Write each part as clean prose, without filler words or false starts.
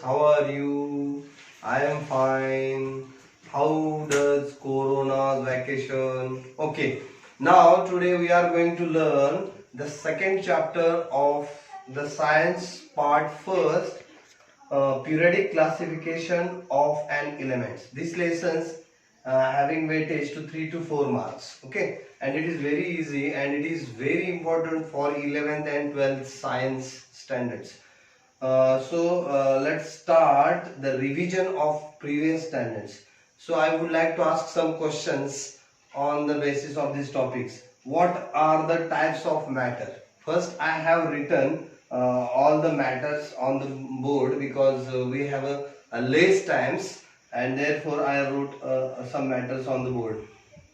how are you? I am fine. How does Corona's vacation? Okay, now today we are going to learn the second chapter of the science part first, periodic classification of an elements. These lessons having weightage to 3 to 4 marks. Okay, and it is very easy and it is very important for 11th and 12th science standards. Let's start the revision of previous standards. So I would like to ask some questions on the basis of these topics. What are the types of matter? First, I have written all the matters on the board because we have a less times, and therefore I wrote some matters on the board.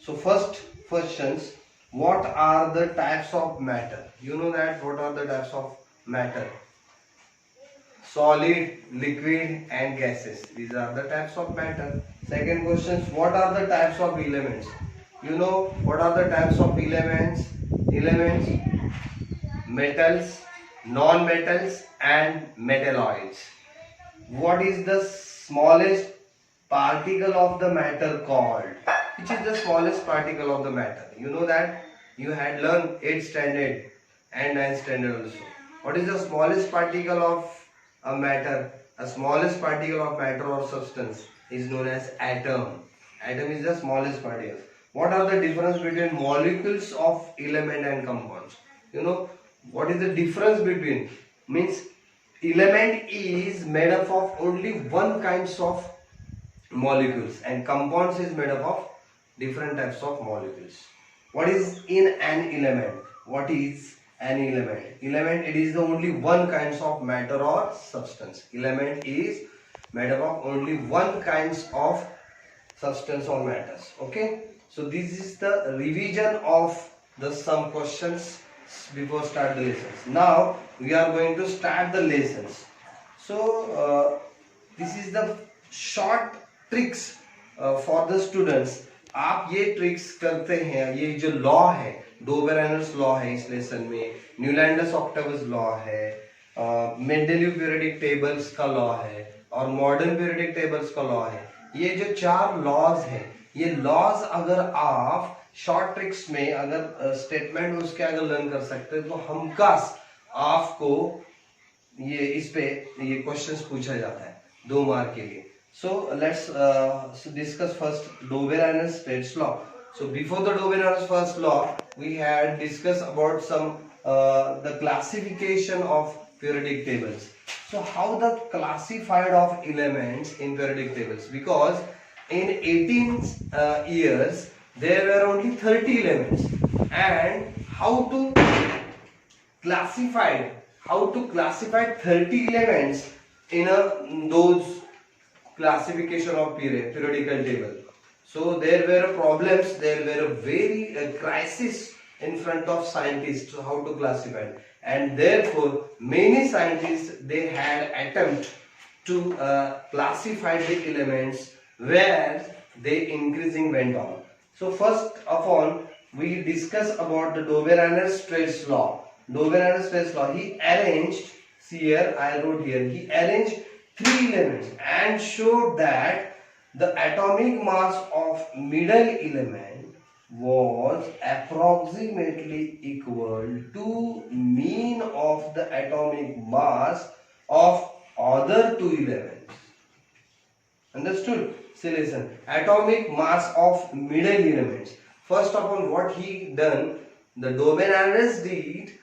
So first questions, what are the types of matter? You know that what are the types of matter? Solid, liquid and gases. These are the types of matter. Second question, what are the types of elements? You know what are the types of elements? Elements, metals, non-metals and metalloids. What is the smallest particle of the matter called? Which is the smallest particle of the matter? You know that you had learned 8th standard and 9th standard also. What is the smallest particle of a matter? A smallest particle of matter or substance is known as atom. Atom is the smallest particle. What are the difference between molecules of element and compounds? You know what is the difference between? Means element is made up of only one kinds of molecules and compounds is made up of different types of molecules. What is in an element? What is an element? Element, it is the only one kinds of matter or substance. Element is made up of only one kinds of substance or matters. Okay, so this is the revision of the some questions before start the lessons. Now we are going to start the lessons. So this is the short tricks for the students. आप ये tricks करते हैं, ये जो law है, डोबेरेनर्स law है इस lesson में, न्यूलैंडस ऑक्टेविस लॉ है, मेंडेलीव पीरियोडिक टेबल्स का लॉ है और मॉडर्न पीरियोडिक टेबल्स का लॉ है. ये जो चार लॉज है, ये लॉज अगर आप शॉर्ट ट्रिक्स में अगर स्टेटमेंट उसके अगर लर्न कर सकते हैं तो हमखास आपको ये इस पे ये क्वेश्चंस पूछा जाता है 2 मार्क के लिए. So let's discuss first Dobereiner-Stedt's law. So before the Dobereiner's first law, we had discussed about some the classification of periodic tables. So how the classified of elements in periodic tables? Because in 18 years there were only 30 elements, and how to classify 30 elements in those classification of periodical table. So there were problems, there were a very crisis in front of scientists how to classify, and therefore many scientists they had attempt to classify the elements where they increasing went on. So first of all we discuss about the Dobereiner-Stedt's law. Dobereiner-Stedt's law, he arranged, see here I wrote here, he arranged 3 elements and showed that the atomic mass of middle element was approximately equal to mean of the atomic mass of other 2 elements. Understood? See, listen. Atomic mass of middle elements. First of all, what he done, the Dobereiner did,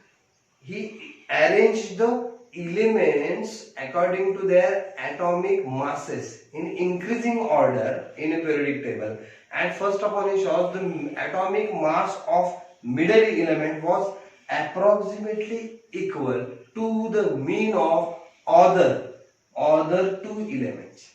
he arranged the elements according to their atomic masses in increasing order in a periodic table, and first of all he shows the atomic mass of middle element was approximately equal to the mean of other 2 elements,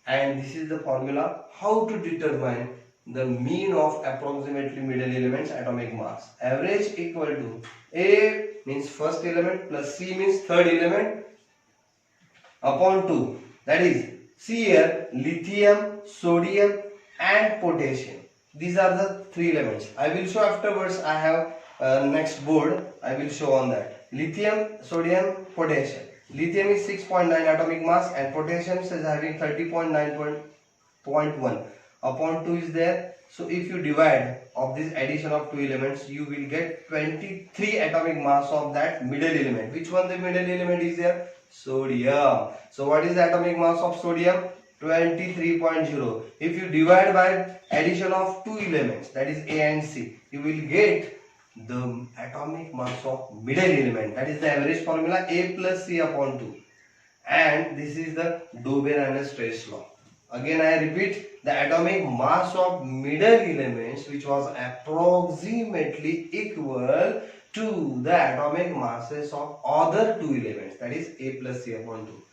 and this is the formula how to determine the mean of approximately middle elements atomic mass. Average equal to A means first element plus C means third element upon 2. That is, see here, lithium, sodium and potassium. These are the 3 elements. I will show afterwards. I have next board. I will show on that. Lithium, sodium, potassium. Lithium is 6.9 atomic mass and potassium is having 30.9.1 upon 2 is there. So if you divide of this addition of two elements, you will get 23 atomic mass of that middle element. Which one the middle element is there? Sodium. So what is the atomic mass of sodium? 23.0. If you divide by addition of two elements, that is A and C, you will get the atomic mass of middle element. That is the average formula, A plus C upon 2. And this is the Doberan-Strauss law. Again I repeat, the atomic mass of middle elements, which was approximately equal to the atomic masses of other two elements, that is A plus C upon 2.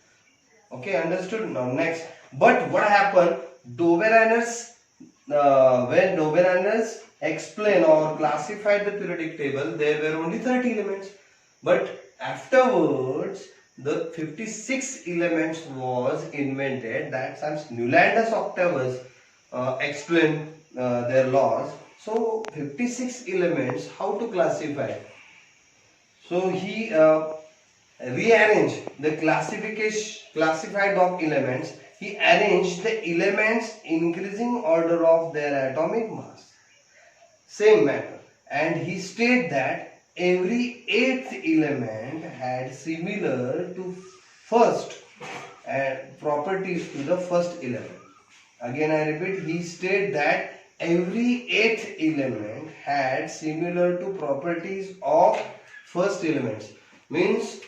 Okay, understood? Now next, but what happened? When Doberan explained or classified the periodic table, there were only 30 elements. But afterwards, the 56 elements was invented. That times Newlandus-Octavius explained their laws. So 56 elements, how to classify? So he rearranged the classified of elements. He arranged the elements increasing order of their atomic mass. Same matter. And he stated that every eighth element had similar to first properties to the first element. Again I repeat, he stated that every eighth element had similar to properties of first elements. Means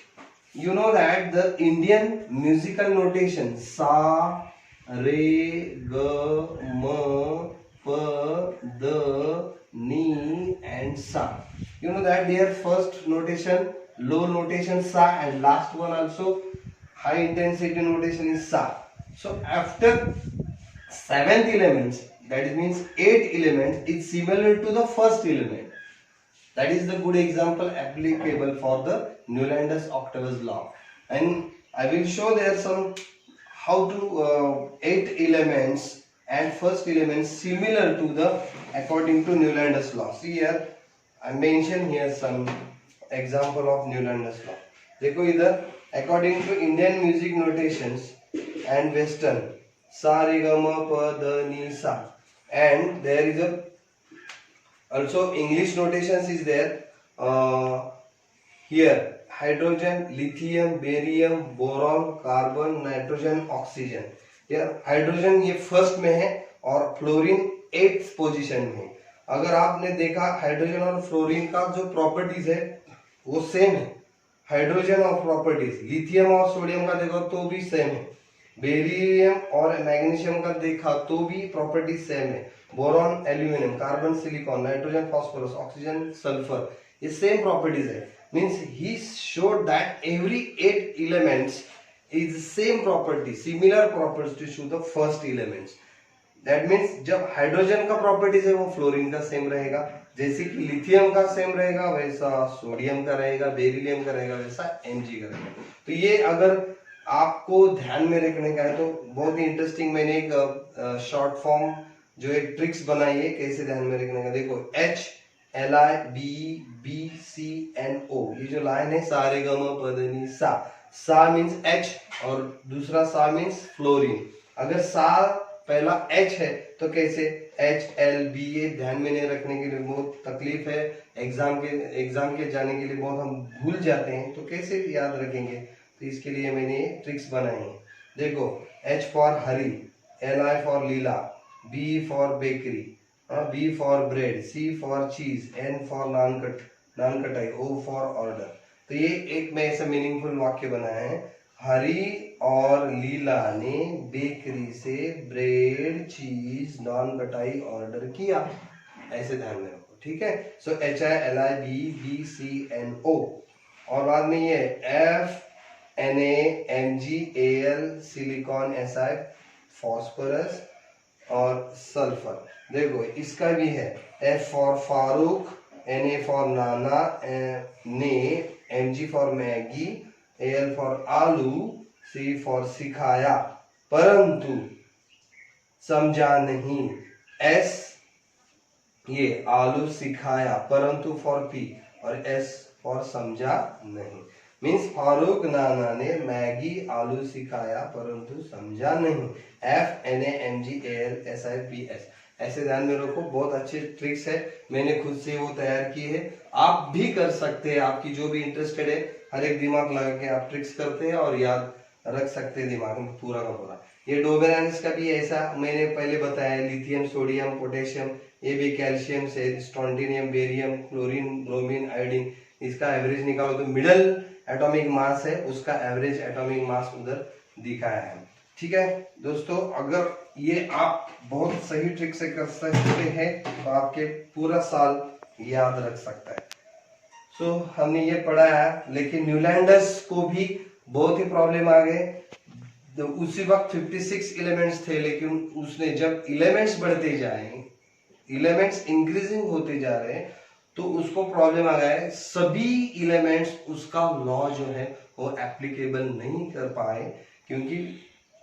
you know that the Indian musical notation sa, re, ga, ma, pa, da, ni and sa. You know that their first notation, low notation sa, and last one also high intensity notation is sa. So after seventh elements, that means 8 elements, is similar to the first element. That is the good example applicable for the Newlandus-Octavius law. And I will show there some how to 8 elements and first elements similar to the according to Newlandus law. See here, I mention here some example of Newlandus law. देखो इधर according to Indian music notations and Western sa re ga ma pa da ni sa, and there is a also English notations is there. Here hydrogen, lithium, barium, boron, carbon, nitrogen, oxygen. Here hydrogen ये first में है और fluorine 8th position में. अगर आपने देखा hydrogen और fluorine का जो प्रॉपर्टीज है वो सेम है. हाइड्रोजन और प्रॉपर्टीज, लिथियम और सोडियम का देखो तो भी सेम है. बेरिलियम और मैग्नीशियम का देखा तो भी प्रॉपर्टीज सेम है. Boron, aluminium, carbon, silicon, nitrogen, phosphorus, oxygen, sulphur, ये सेम प्रॉपर्टीज है. Means he showed that every 8 elements is same property, similar properties to the first elements. That means जब hydrogen का properties है वो fluorine का same रहेगा, जैसे कि लिथियम का सेम रहेगा वैसा सोडियम का रहेगा, बेरिलियम का रहेगा वैसा Mg का रहेगा. तो ये अगर आपको ध्यान में रखने का है तो बहुत ही इंटरेस्टिंग, मैंने एक शॉर्ट फॉर्म जो एक ट्रिक्स बनाई है कैसे ध्यान में रखने का. देखो H Li B B C N O, ये जो लाइन है सा रे ग म प द नि सा. सा मीन्स H और दूसरा सा मीन्स फ्लोरीन. अगर सा पहला H है तो कैसे H L B, ये ध्यान में नहीं रखने के लिए बहुत तकलीफ है. एग्जाम के जाने के लिए बहुत हम भूल जाते हैं, तो कैसे याद रखेंगे. तो इसके लिए मैंने ट्रिक्स बनाई है. देखो H for Hari, Li for Leela, B for bakery, B for bread, C for चीज, N फॉर नान कटाई, O फॉर ऑर्डर. तो ये एक मैं ऐसा मीनिंगफुल वाक्य बनाया है. हरी और लीला ने बेकरी से ब्रेड, चीज, नान कटाई ऑर्डर किया. ऐसे ध्यान में रखो, ठीक है. सो HILIBBCNO. और बाद में ये FNaMgAl, सिलिकॉन, Si, फॉस्फोरस और सल्फर. देखो इसका भी है F for Farooq, Na for नाना, ने, Mg for Maggi, Al for आलू, C फॉर सिखाया परंतु समझा नहीं. S ये आलू सिखाया परंतु फॉर P और S फॉर समझा नहीं. मीन्स फारूक नाना ने मैगी आलू सिखाया परंतु समझा नहीं। FNAMGALSIPS, ऐसे ध्यान में रखो, बहुत अच्छे ट्रिक्स है, मैंने खुद से वो तैयार की है, आप भी कर सकते हैं। आपकी जो भी इंटरेस्टेड है, हर एक दिमाग लगा के आप ट्रिक्स करते हैं और याद रख सकते हैं दिमाग में पूरा का पूरा। ये डोबेरानिस का भी ऐसा मैंने पहले बताया, लिथियम, सोडियम, पोटेशियम, ये भी कैल्शियम से, स्ट्रोंटिनियम, बेरियम, क्लोरीन, ब्रोमीन, आयोडीन, इसका एवरेज निकालो तो मिडल एटॉमिक मास है, उसका एवरेज एटॉमिक मास उधर दिखाया है। ठीक है दोस्तों, अगर ये आप बहुत सही ट्रिक से कर सकते हैं तो आपके पूरा साल याद रख सकता है। सो हमने ये पढ़ा है, लेकिन न्यूलैंडस को भी बहुत ही प्रॉब्लम आ गए। तो उसी वक्त 56 एलिमेंट्स थे, लेकिन उसने जब एलिमेंट्स बढ़ते जाए, एलिमेंट्स इंक्रीजिंग होते जा रहे हैं, तो उसको प्रॉब्लम आ गया है, सभी एलिमेंट्स उसका लॉ जो है वो एप्लीकेबल नहीं कर पाए, क्योंकि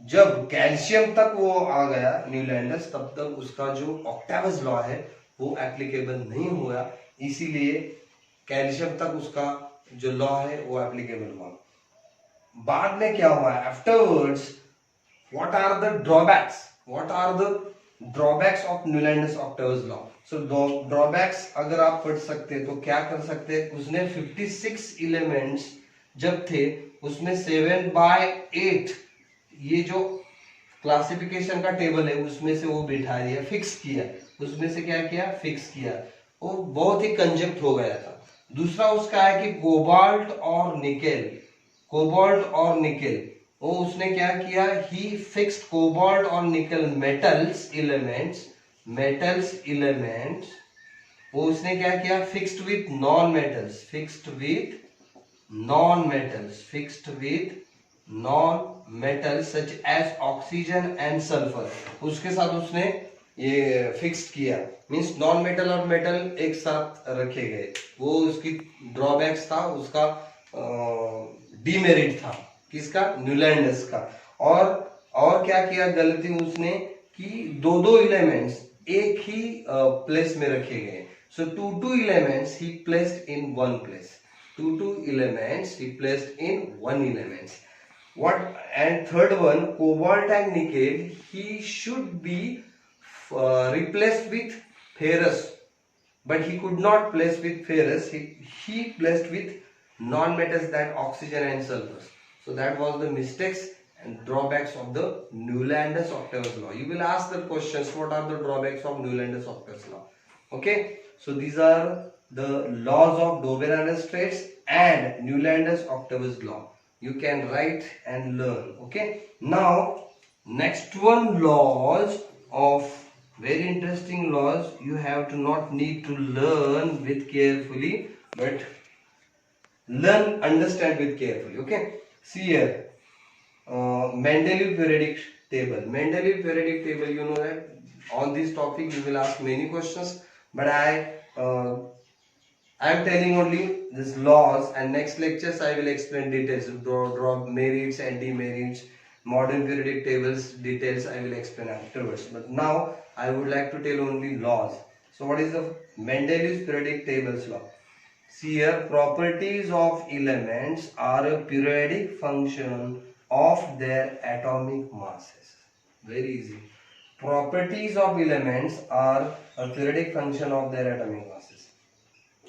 जब कैल्शियम तक वो आ गया न्यूलैंडस, तब तक उसका जो ऑक्टेवस लॉ है वो एप्लीकेबल नहीं हुआ, इसीलिए कैल्शियम तक उसका जो लॉ है वो एप्लीकेबल हुआ। बाद में क्या हुआ, afterwards what are the drawbacks, what are the drawbacks of Newlands octaves law. So drawbacks अगर आप पढ़ सकते तो क्या कर सकते, उसने 56 एलिमेंट्स जब थे उसमें 7/8 ये जो क्लासिफिकेशन का टेबल है उसमें से वो बिठा दिया, फिक्स किया, उसमें से क्या किया, फिक्स किया, वो बहुत ही कंजक्ट हो गया था। दूसरा उसका है कि कोबाल्ट और निकेल, कोबाल्ट और निकेल, वो उसने क्या किया, ही फिक्स्ड कोबाल्ट और nickel metals elements, metals elements, वो उसने क्या किया, fixed with non metals, fixed with non metals, fixed with non metals such as oxygen and sulphur, उसके साथ उसने ये फिक्स्ड किया। मींस नॉन मेटल और मेटल एक साथ रखे गए, वो उसकी ड्रॉबैक्स था, उसका डीमेरिट था, किसका, न्यूलैंडस का। और क्या किया गलती उसने कि दो एलिमेंट्स एक ही प्लेस में रखे गए। So two elements he placed in one place, two elements he placed in one elements. What, and third one, cobalt and nickel, he should be replaced with ferrous, but he could not place with ferrous, he placed with non-metals that oxygen and sulfur. So that was the mistakes and drawbacks of the Newland's octavus law. You will ask the questions, what are the drawbacks of Newland's octavus law? Okay, so these are the laws of Doberanus traits and Newland's octavus law. You can write and learn. Okay, now next one, laws of, very interesting laws, you have to not need to learn with carefully, but learn, understand with carefully. Okay, see here, Mendeleev periodic table. Mendeleev periodic table, you know that on this topic you will ask many questions, but I am telling only these laws, and next lectures I will explain details, draw merits and demerits, modern periodic tables details I will explain afterwards. But now I would like to tell only laws. So what is the Mendeleev's periodic tables law? See here, properties of elements are a periodic function of their atomic masses. Very easy. Properties of elements are a periodic function of their atomic masses.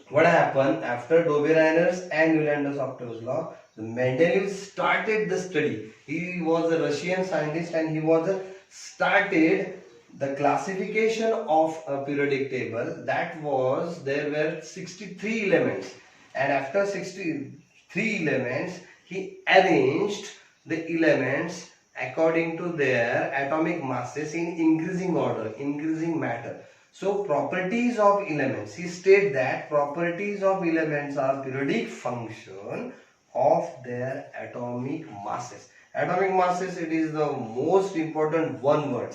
What happened after Doberanus and Newland's octavus law? Mendeleev started the study. He was a Russian scientist and he was started the classification of a periodic table. That was, there were 63 elements, and after 63 elements he arranged the elements according to their atomic masses in increasing order, increasing matter. So properties of elements, he stated that properties of elements are periodic function of their atomic masses. Atomic masses, it is the most important one word.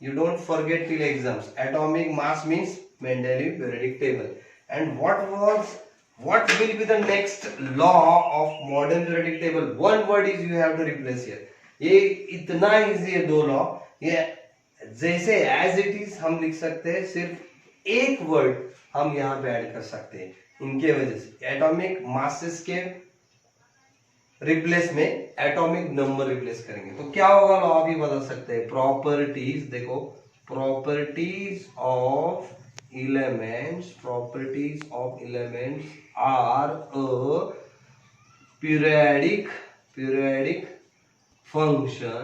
You don't forget till exams. Atomic mass means Mendeleev periodic table. And what will be the next law of modern periodic table? One word is you have to replace here. ये इतना easy है दो law. ये जैसे as it is हम लिख सकते हैं, सिर्फ एक word हम यहाँ पे ऐड कर सकते हैं इनके वजह से। एटॉमिक मासेस के रिप्लेस में एटॉमिक नंबर रिप्लेस करेंगे तो क्या होगा, लॉ भी बदल सकते हैं। प्रॉपर्टीज देखो, properties of elements are a periodic function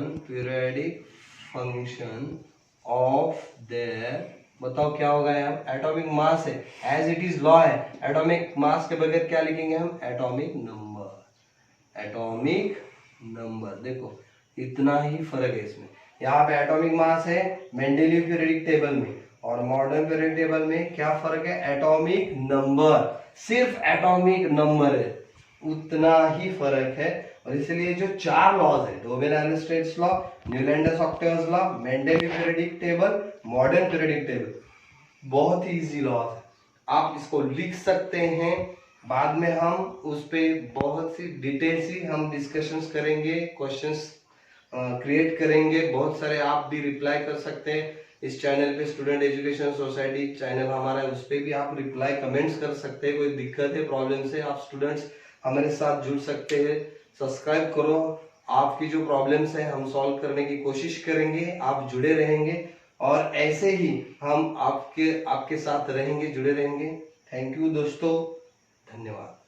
of their, बताओ क्या होगा यहाँ, एटॉमिक मास है, एज इट इज लॉ है, एटॉमिक मास के बगैर क्या लिखेंगे हम, एटॉमिक नंबर। देखो इतना ही फर्क है इसमें, यहाँ पे एटॉमिक मास है मेंडेलीव पीरियोडिक टेबल में, और मॉडर्न पीरियोडिक टेबल में क्या फर्क है, एटॉमिक नंबर, सिर्फ एटॉमिक नंबर है, उतना ही फर्क है। और इसलिए जो 4 लॉज है, Dobereiner's triads law, Newlands octaves law, Mendeleev periodic table, modern periodic table, बहुत ही इजी लॉ है, आप इसको लिख सकते हैं। बाद में हम उस पे बहुत सी डिटेल सी हम डिस्कशंस करेंगे, क्वेश्चंस क्रिएट करेंगे, बहुत सारे आप भी रिप्लाई कर सकते हैं। इस चैनल पे स्टूडेंट एजुकेशन सोसाइटी चैनल हमारा है, उस पे भी आप रिप्लाई कमेंट्स कर सकते हैं। कोई दिक्कत है, प्रॉब्लम से आप स्टूडेंट्स हमारे साथ जुड़ सकते हैं। सब्सक्राइब करो, आपकी जो प्रॉब्लम्स है हम सॉल्व करने की कोशिश करेंगे, आप जुड़े रहेंगे और ऐसे ही हम आपके साथ रहेंगे, जुड़े रहेंगे। थैंक यू दोस्तों, धन्यवाद।